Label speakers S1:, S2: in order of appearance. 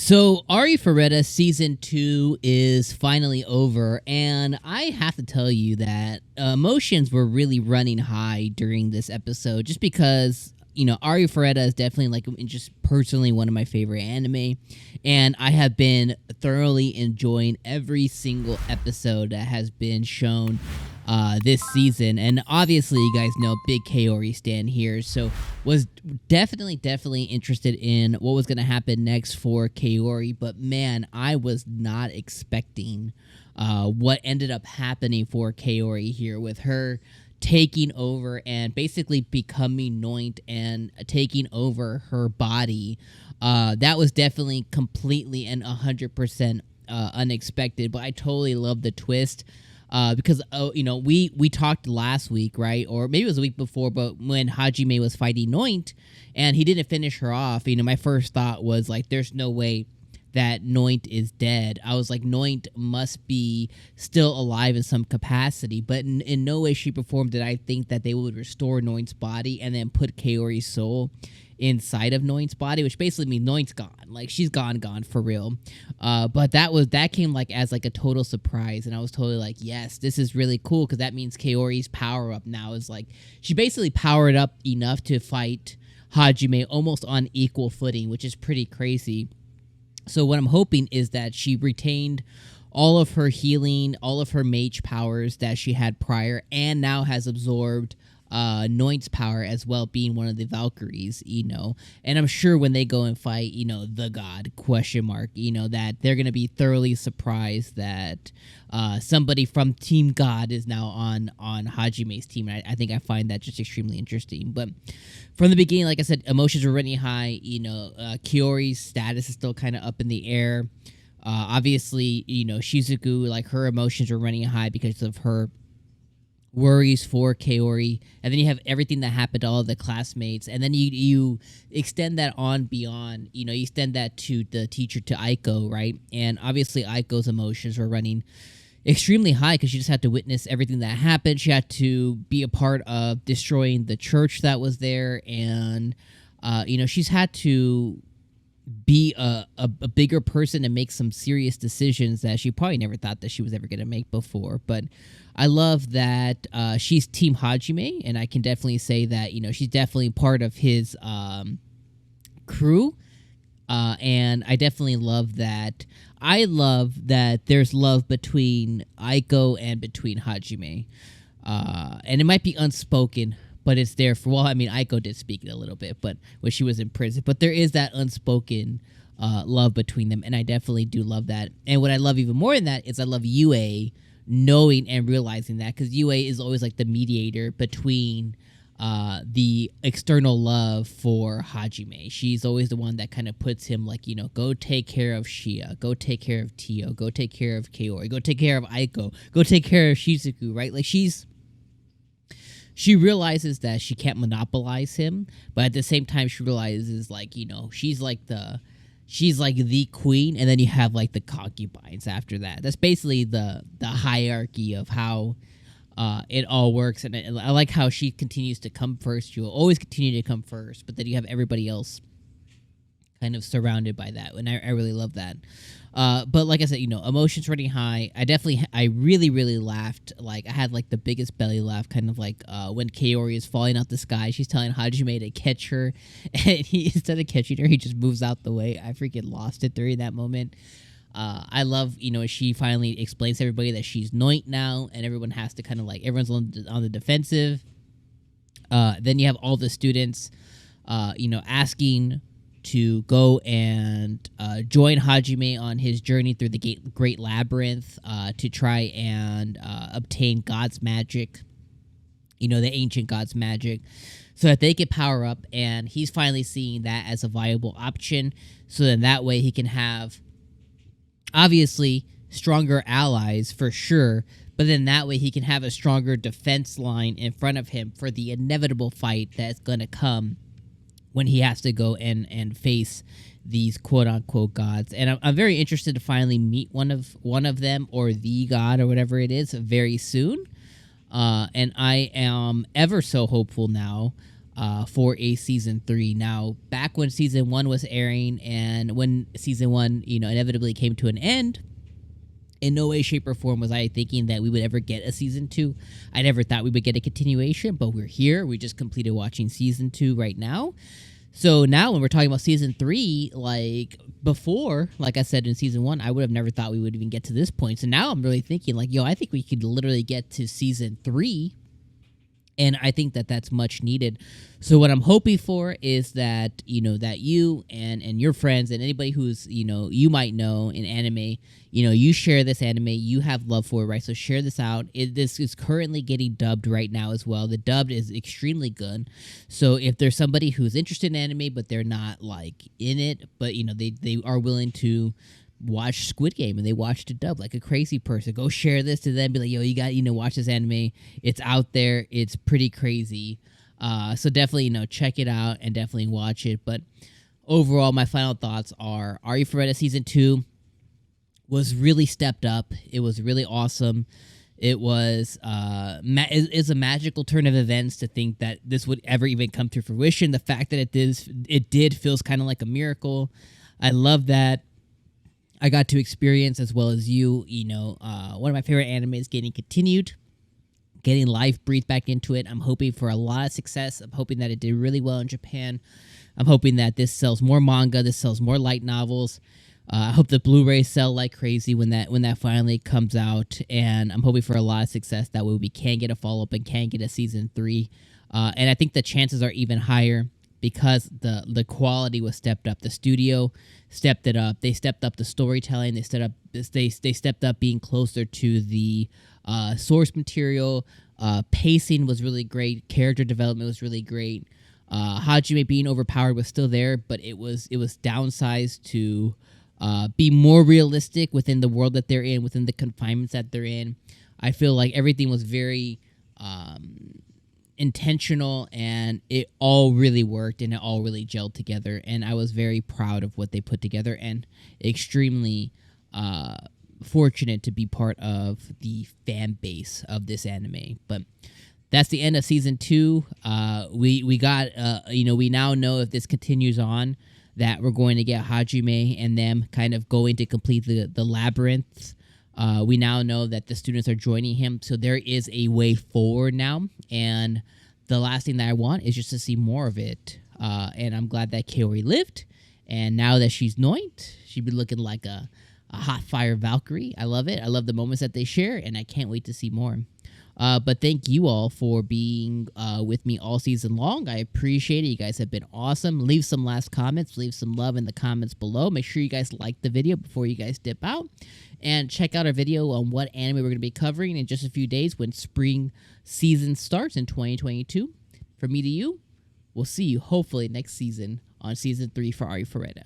S1: So Arifureta season 2 is finally over, and I have to tell you that emotions were really running high during this episode, just because Arifureta is definitely just personally one of my favorite anime, and I have been thoroughly enjoying every single episode that has been shown this season. And obviously, you guys know, big Kaori stan here, so was definitely interested in what was going to happen next for Kaori. But man, I was not expecting what ended up happening for Kaori here, with her taking over and basically becoming Noint and taking over her body. That was definitely completely and 100% unexpected, but I totally love the twist. Because we talked last week, right, or maybe it was the week before, but when Hajime was fighting Noint and he didn't finish her off, my first thought was like, there's no way that Noint is dead. I was like, Noint must be still alive in some capacity, but in no way, shape, or form did I think that they would restore Noint's body and then put Kaori's soul inside of Noint's body, which basically means Noint's gone. Like, she's gone for real. But that came as a total surprise, and I was totally like, yes, this is really cool, because that means Kaori's power up now is she basically powered up enough to fight Hajime almost on equal footing, which is pretty crazy. So what I'm hoping is that she retained all of her healing, all of her mage powers that she had prior, and now has absorbed Noint's power as well, being one of the Valkyries, and I'm sure when they go and fight, the god, that they're going to be thoroughly surprised that somebody from Team God is now on Hajime's team. And I think I find that just extremely interesting. But from the beginning, like I said, emotions were running high. Kiori's status is still kind of up in the air. Obviously, Shizuku, her emotions were running high because of her worries for Kaori, and then you have everything that happened to all of the classmates, and then you extend that on beyond, you extend that to the teacher, to Aiko, right? And obviously Aiko's emotions were running extremely high because she just had to witness everything that happened. She had to be a part of destroying the church that was there, and she's had to be a bigger person and make some serious decisions that she probably never thought that she was ever going to make before. But I love that she's Team Hajime, and I can definitely say that, she's definitely part of his crew. And I definitely love that. I love that there's love between Aiko and between Hajime. And it might be unspoken, but it's there for, Aiko did speak it a little bit, but when she was in prison. But there is that unspoken love between them, and I definitely do love that. And what I love even more than that is I love Yue knowing and realizing that, because Yue is always the mediator between the external love for Hajime. She's always the one that kind of puts him go take care of Shia, go take care of Tio, go take care of Kaori, go take care of Aiko, go take care of Shizuku, right? She realizes that she can't monopolize him, but at the same time she realizes she's the queen, and then you have the concubines after that. That's basically the hierarchy of how it all works. And I like how she continues to come first. She will always continue to come first, but then you have everybody else kind of surrounded by that, and I really love that. But like I said, emotions running high. I really laughed. I had the biggest belly laugh, kind of when Kaori is falling out the sky. She's telling Hajime to catch her, and instead of catching her, he just moves out the way. I freaking lost it during that moment. I love, she finally explains to everybody that she's Noint now, and everyone has to kind of everyone's on the defensive. Then you have all the students, asking to go and join Hajime on his journey through the Great Labyrinth to try and obtain God's magic, the ancient God's magic, so that they could power up. And he's finally seeing that as a viable option, so then that way he can have, obviously, stronger allies for sure, but then that way he can have a stronger defense line in front of him for the inevitable fight that's going to come when he has to go and face these quote-unquote gods. And I'm very interested to finally meet one of them, or the god, or whatever it is, very soon. And I am ever so hopeful now for a season 3. Now, back when season 1 was airing and when season 1, inevitably came to an end, in no way, shape, or form was I thinking that we would ever get a season 2. I never thought we would get a continuation, but we're here. We just completed watching season 2 right now. So now when we're talking about season 3, like before, like I said in season 1, I would have never thought we would even get to this point. So now I'm really thinking like, I think we could literally get to season 3. And I think that that's much needed. So what I'm hoping for is that, that you and your friends and anybody who's, you might know in anime, you share this anime, you have love for it, right? So share this out. This is currently getting dubbed right now as well. The dubbed is extremely good. So if there's somebody who's interested in anime, but they're not like in it, but, they are willing to watch Squid Game and they watched it dub like a crazy person, go share this to them, be like, you got watch this anime, it's out there, it's pretty crazy. So definitely check it out and definitely watch it. But overall, my final thoughts are Arifureta season 2 was really stepped up. It was really awesome. It was it's a magical turn of events to think that this would ever even come to fruition. The fact that it did feels kind of like a miracle. I love that I got to experience, as well as you, one of my favorite animes getting continued, getting life breathed back into it. I'm hoping for a lot of success. I'm hoping that it did really well in Japan. I'm hoping that this sells more manga, this sells more light novels. I hope the Blu-rays sell like crazy when that finally comes out, and I'm hoping for a lot of success. That way we can get a follow-up and can get a season 3. And I think the chances are even higher because the quality was stepped up. The studio stepped it up. They stepped up the storytelling. They stepped up being closer to the source material. Pacing was really great. Character development was really great. Hajime being overpowered was still there, but it was downsized to be more realistic within the world that they're in, within the confinements that they're in. I feel like everything was very intentional, and it all really worked and it all really gelled together, and I was very proud of what they put together and extremely fortunate to be part of the fan base of this anime. But that's the end of season 2. We got we now know if this continues on that we're going to get Hajime and them kind of going to complete the labyrinth. We now know that the students are joining him, so there is a way forward now. And the last thing that I want is just to see more of it. And I'm glad that Kaori lived. And now that she's Noint, she'd be looking like a hot fire Valkyrie. I love it. I love the moments that they share, and I can't wait to see more. But thank you all for being with me all season long. I appreciate it. You guys have been awesome. Leave some last comments. Leave some love in the comments below. Make sure you guys like the video before you guys dip out. And check out our video on what anime we're going to be covering in just a few days when spring season starts in 2022. From me to you, we'll see you hopefully next season on season 3 for Arifureta.